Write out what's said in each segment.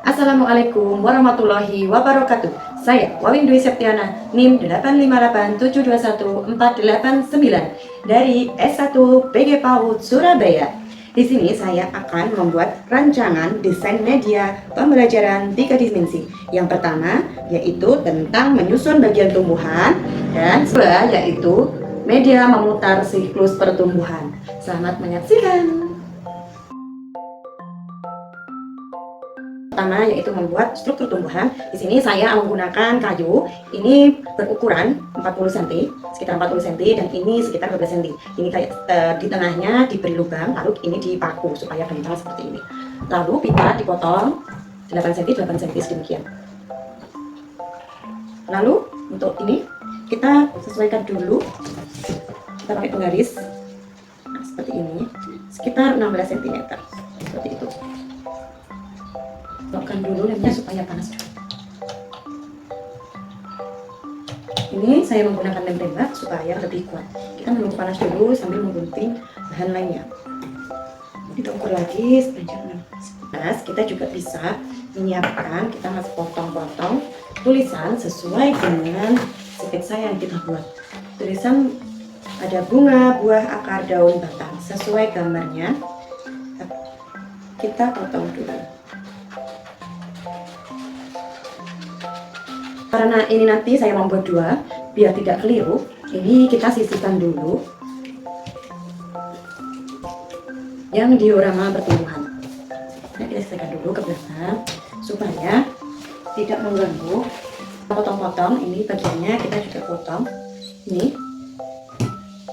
Assalamualaikum warahmatullahi wabarakatuh. Saya Wawin Dwi Septiana, NIM 858721489 dari S1 PG PAUD Surabaya. Di sini saya akan membuat rancangan desain media pembelajaran 3 dimensi. Yang pertama yaitu tentang menyusun bagian tumbuhan, dan kedua yaitu media memutar siklus pertumbuhan. Selamat menyaksikan. Pertama yaitu membuat struktur tumbuhan. Di sini saya menggunakan kayu. Ini berukuran 40 cm, sekitar 40 cm, dan ini sekitar 12 cm. Ini kayak di tengahnya diberi lubang, lalu ini dipaku supaya bentang seperti ini. Lalu pita dipotong 8 cm, 8 cm sedemikian. Lalu untuk ini kita sesuaikan dulu. Kita pakai penggaris seperti ini, sekitar 16 cm, seperti itu. Blokkan dulu lemnya supaya panas dulu. Ini saya menggunakan lem tembak supaya lebih kuat. Kita menunggu panas dulu sambil menggunting bahan lainnya. Kita ukur lagi sepanjang 6 panas. Kita juga bisa menyiapkan, kita harus potong-potong tulisan sesuai dengan sketsa yang kita buat. Tulisan ada bunga, buah, akar, daun, batang, sesuai gambarnya. Kita potong dulu. Karena ini nanti saya membuat dua, biar tidak keliru, ini kita sisihkan dulu yang diorama pertumbuhan. Nah, kita sisihkan dulu ke belakang supaya tidak mengganggu. Potong-potong, ini bagiannya kita juga potong. Ini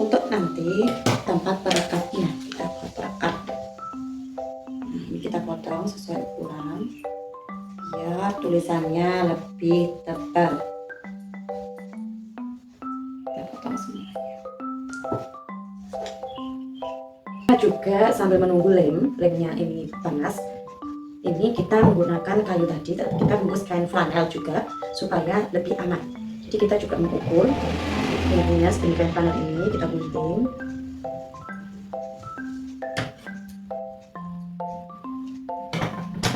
untuk nanti tempat perekatnya, kita buat perekat. Nah, ini kita potong sesuai ukuran. Ya, tulisannya lebih tebal. Kita potong semuanya. Kita juga sambil menunggu lemnya ini panas, ini kita menggunakan kayu tadi, kita bungkus kain flanel juga supaya lebih aman. Jadi kita juga mengukur lemnya sedemikian flanel ini, kita gunting.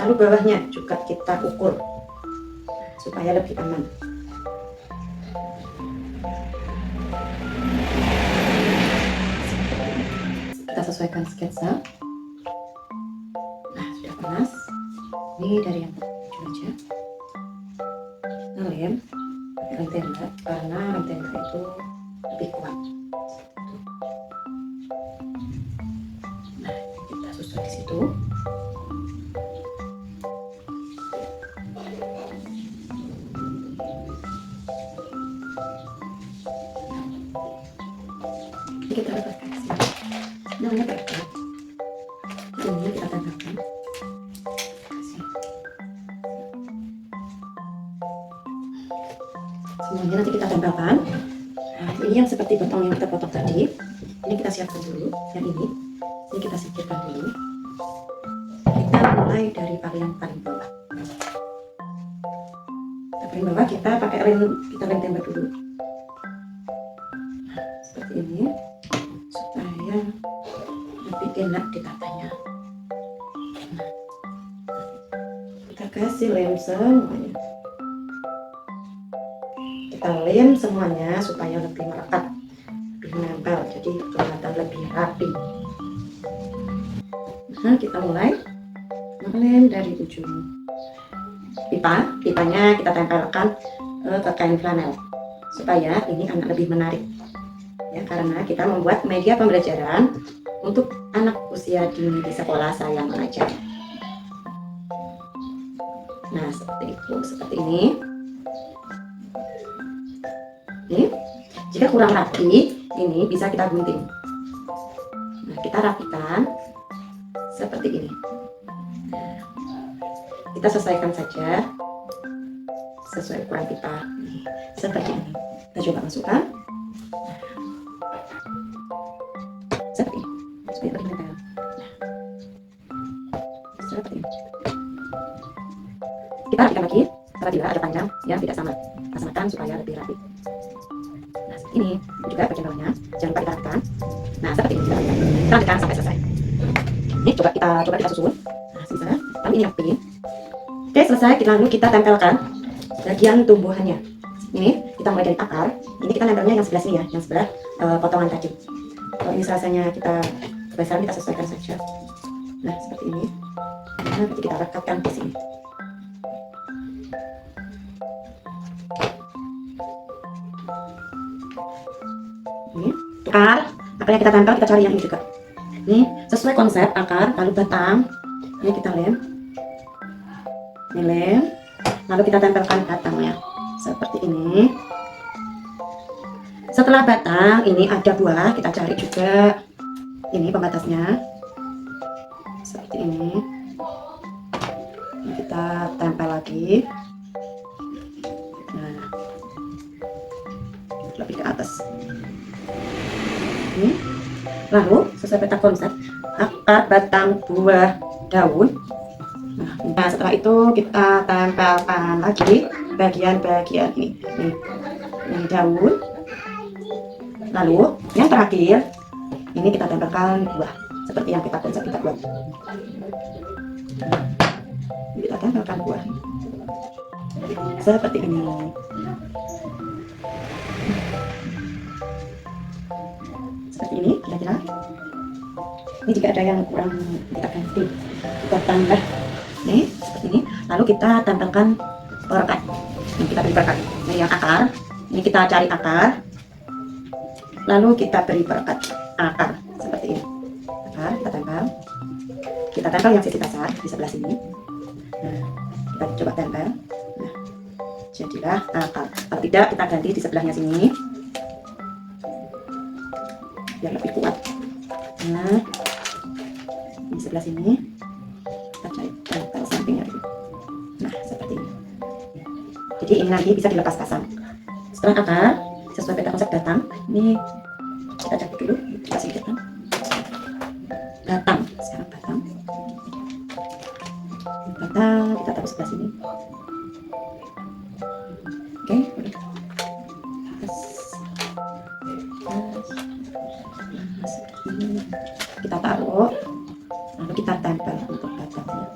Lalu bawahnya juga kita ukur supaya lebih aman. Kita sesuaikan sketsa. Nah, sudah panas. Ini dari yang kecil aja. Nah, lem tembak, karena lem tembak itu lebih kuat. Nah, kita susun di situ. Kita letakkan di sini. Namanya perekat. Ini kita tambahkan. Semuanya nanti kita tambahkan. Nah, ini yang seperti potong yang kita potong tadi. Ini kita siapkan dulu. Yang ini kita singkirkan dulu. Kita mulai dari yang paling bawah. Paling bawah kita pakai lem tembak dulu. Nah, seperti ini. Supaya lebih enak ditatanya. Nah, kita kasih lem semuanya. Kita lem semuanya supaya lebih melekat, lebih menempel, jadi kelihatan lebih rapi. Nah, kita mulai mengelem dari ujung pipanya kita tempelkan ke kain flanel supaya ini akan lebih menarik. Ya, karena kita membuat media pembelajaran untuk anak usia dini di sekolah saya mengajar. Nah, seperti itu, seperti ini. Ini, jika kurang rapi, ini bisa kita gunting. Nah, kita rapikan seperti ini. Kita sesuaikan saja sesuai ukuran kita. Seperti ini. Kita coba masukkan. Seperti ini, supaya lebih menempel. Seperti ini. Kita rapikan lagi apabila ada panjang yang tidak sama. Kita samakan supaya lebih rapi. Nah, seperti ini. Juga bagian bawahnya jangan lupa kita rapikan. Nah, seperti ini kita rapikan. Kita lanjutkan sampai selesai. Ini coba kita susun. Nah, bisa. Lalu ini rapi. Oke, selesai. selesai, lalu kita tempelkan bagian tumbuhannya. Ini kita mulai dari akar. Ini kita nempelnya yang sebelah sini ya, yang sebelah potongan tadi. Kalau ini rasanya kita kebesaran kita sesuaikan saja. Nah seperti ini. Nah, nanti kita rekatkan di sini. Ini akarnya kita tempel, kita cari yang ini juga. Ini sesuai konsep akar, lalu batang. Ini kita lem. Ini lem. Lalu kita tempelkan batangnya seperti ini. Setelah batang ini ada buah, kita cari juga ini pembatasnya seperti ini. Ini kita tempel lagi. Nah, lebih ke atas. Ini. Lalu sesuai peta konsep akar, batang, buah, daun. Nah, setelah itu kita tempelkan lagi bagian-bagian ini daun. Lalu yang terakhir ini kita tempelkan buah seperti yang kita konsep kita buat. Kita tempelkan buah seperti ini. Seperti ini kira-kira. Ini jika ada yang kurang kita ganti, kita tambah. Nih seperti ini. Lalu kita tempelkan perekat. Ini kita beri perekat. Nah, yang akar, ini kita cari akar. Lalu kita beri perekat akar seperti ini. Akar kita tempel. Kita tempel yang sisi dasar di sebelah sini. Nah, kita coba tempel. Nah, jadilah akar. Kalau tidak kita ganti di sebelahnya sini. Biar lebih kuat. Nah, di sebelah sini kita cari tempel sampingnya dulu. Nah, seperti ini. Jadi ini nanti bisa dilepas pasang. Setelah akar, sesuai peta konsep batang, ini kita cabut dulu, kasih batang. Batang, sekarang batang. Batang kita taruh sebelah sini. Oke, kita taruh, lalu kita tempel untuk batangnya.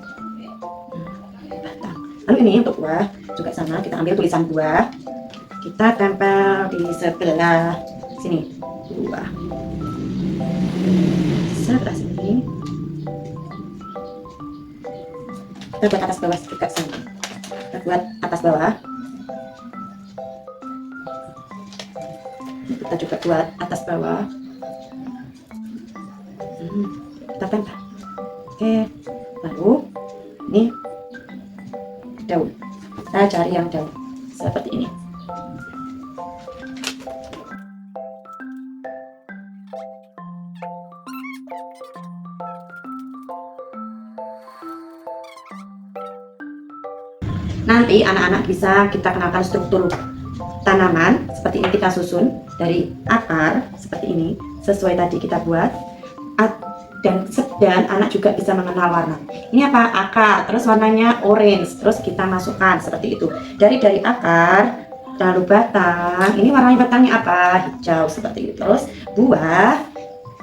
Batang. Lalu ini untuk buah juga sama, kita ambil tulisan buah, kita tempel di sebelah sini buah, sebelah sini. Kita buat atas bawah juga sama. Kita buat atas bawah. Kita juga buat atas bawah. Kita tempel. Oke. Lalu ini daun. Kita cari yang daun seperti ini. Nanti anak-anak bisa kita kenalkan struktur tanaman seperti ini, kita susun dari akar seperti ini sesuai tadi kita buat, dan anak juga bisa mengenal warna. Ini apa? Akar, terus warnanya orange, terus kita masukkan seperti itu dari akar. Lalu batang, ini warnanya batangnya apa? Hijau seperti itu. Terus buah,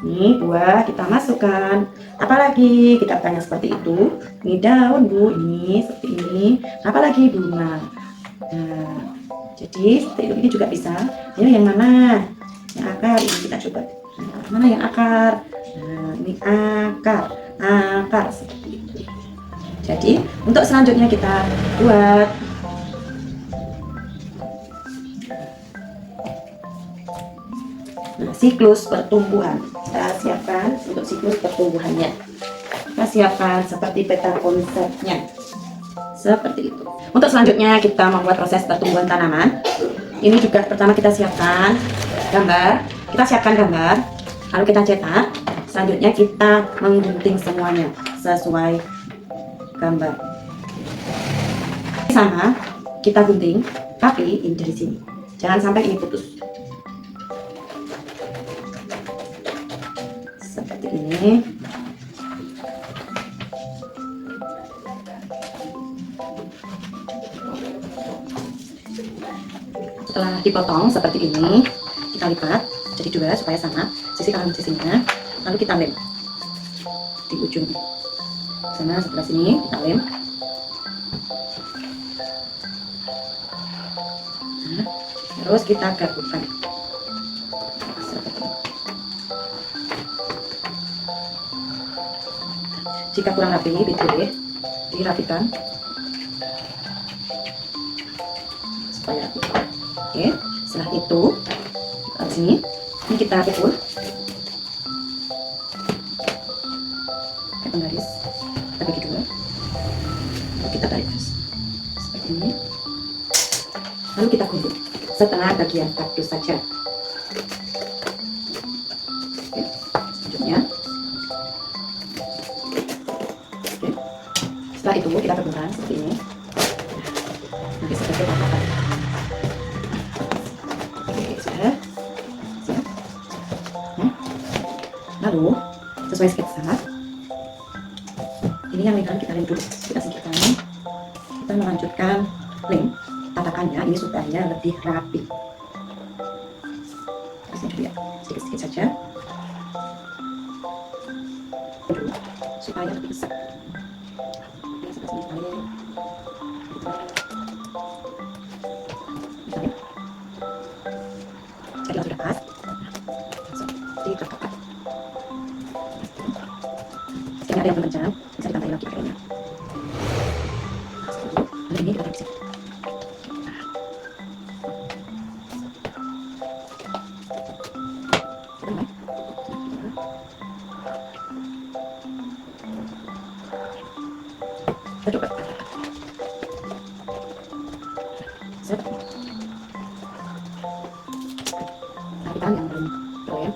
ini buah kita masukkan. Apalagi kita tanya seperti itu. Ini daun bu, ini seperti ini. Apalagi bunga. Nah, jadi seperti itu. Ini juga bisa. Ini yang mana? Yang akar. Ini kita coba. Nah, mana yang akar? Nah, ini akar seperti itu. Jadi untuk selanjutnya kita buat siklus pertumbuhan. Kita siapkan untuk siklus pertumbuhannya. Kita siapkan seperti peta konsepnya. Seperti itu. Untuk selanjutnya kita membuat proses pertumbuhan tanaman. Ini juga pertama kita siapkan gambar. Kita siapkan gambar, lalu kita cetak. Selanjutnya kita menggunting semuanya sesuai gambar. Sama kita gunting, tapi ini dari sini. Jangan sampai ini putus. Seperti ini. Setelah dipotong seperti ini, kita lipat jadi dua supaya sama sisi kanan sisinya. Lalu kita lem di ujung sana sebelah sini, kita lem. Terus kita gabungkan. Jika kurang rapi, boleh dirapikan supaya rapi. Oke, setelah itu di sini ini kita pukul garis, kita bagi dua, lalu kita tarik seperti ini, lalu kita gunting setengah bagian kardus saja. Oke, selanjutnya, oke, setelah itu kita gabungkan seperti ini, nanti seperti apa? Oke, sudah. Lalu sesuai sketsa, ini yang lingkaran kita lem dulu, kita singkirkan. Kita melanjutkan lem tatakannya ini supaya lebih rapi. Kasih dulu ya, sedikit-sedikit saja dulu, supaya lebih besar. Ini seperti ini. Misalnya, jadi sudah pas, ditekan. Ini ada yang belum kencang, bisa ditambahin lagi pakainya. Lalu ini kita tarik sini. Kita coba. Rapikan yang belum lem.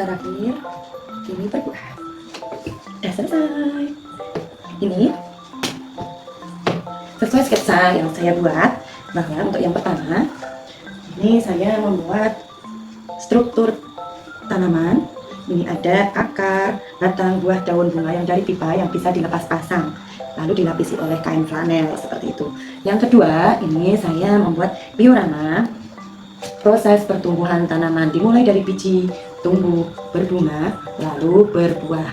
Terakhir, ini berbuah. Udah selesai. Ini sesuai sketsa yang saya buat, bahwa untuk yang pertama, ini saya membuat struktur tanaman. Ini ada akar, batang, buah, daun, bunga yang dari pipa yang bisa dilepas pasang, lalu dilapisi oleh kain flanel seperti itu. Yang kedua, ini saya membuat diorama proses pertumbuhan tanaman dimulai dari biji, tumbuh, berbunga, lalu berbuah.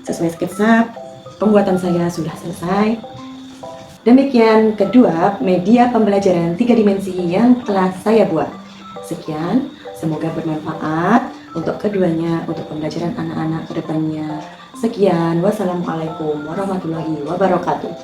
Sesuai sketsa, pembuatan saya sudah selesai. Demikian kedua media pembelajaran 3 dimensi yang telah saya buat. Sekian, semoga bermanfaat untuk keduanya, untuk pembelajaran anak-anak ke depannya. Sekian, wassalamualaikum warahmatullahi wabarakatuh.